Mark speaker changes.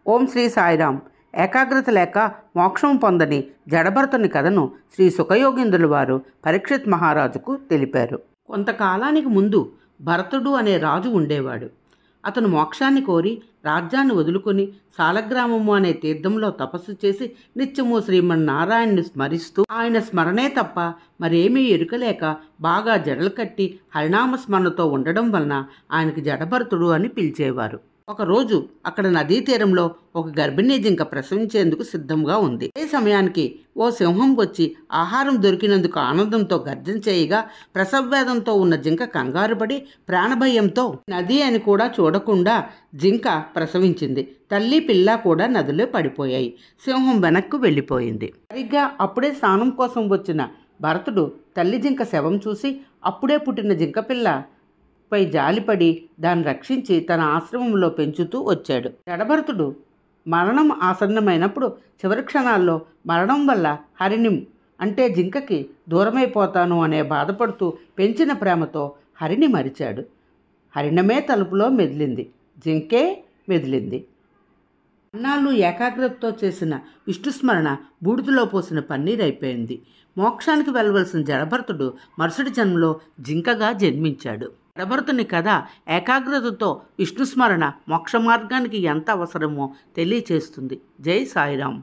Speaker 1: ఓం శ్రీ సాయిరాం. ఏకాగ్రత లేక మోక్షం పొందని జడభరతుని కథను శ్రీ సుఖయోగీంద్రుల వారు పరీక్షిత్ మహారాజుకు తెలిపారు. కొంతకాలానికి ముందు భరతుడు అనే రాజు ఉండేవాడు. అతను మోక్షాన్ని కోరి రాజ్యాన్ని వదులుకొని సాలగ్రామము అనే తీర్థంలో తపస్సు చేసి నిత్యము శ్రీమన్నారాయణ్ణి స్మరిస్తూ ఆయన స్మరణే తప్ప మరేమీ ఎరుకలేక బాగా జడలు కట్టి హరినామస్మరణతో ఉండడం వలన ఆయనకి జడభరతుడు అని పిలిచేవారు. ఒకరోజు అక్కడ నదీ తీరంలో ఒక గర్భిణీ జింక ప్రసవించేందుకు సిద్ధంగా ఉంది. అదే సమయానికి ఓ సింహం వచ్చి ఆహారం దొరికినందుకు ఆనందంతో గర్జన చేయగా ప్రసవవేదంతో ఉన్న జింక కంగారుపడి ప్రాణభయంతో నది అని కూడా చూడకుండా జింక ప్రసవించింది. తల్లి పిల్ల కూడా నదిలో పడిపోయాయి. సింహం వెనక్కు వెళ్ళిపోయింది. సరిగ్గా అప్పుడే స్నానం కోసం వచ్చిన భరతుడు తల్లి జింక శవం చూసి అప్పుడే పుట్టిన జింక పిల్ల పై జాలిపడి దాన్ని రక్షించి తన ఆశ్రమంలో పెంచుతూ వచ్చాడు. జడభరతుడు మరణం ఆసన్నమైనప్పుడు చివరి క్షణాల్లో మరణం వల్ల హరిణిం అంటే జింకకి దూరమైపోతాను అనే బాధపడుతూ పెంచిన ప్రేమతో హరిని మరిచాడు. హరిణమే తలుపులో మెదిలింది, జింకే మెదిలింది. అన్నాళ్ళు ఏకాగ్రతతో చేసిన విష్ణుస్మరణ బూడిదలో పోసిన పన్నీర్ అయిపోయింది. మోక్షానికి వెళ్ళవలసిన జడభరతుడు మరుసటి జన్మలో జింకగా జన్మించాడు. జడభరతుని కథ ఏకాగ్రతతో విష్ణుస్మరణ మోక్ష మార్గానికి ఎంత అవసరమో తెలియచేస్తుంది. జై సాయిరాం.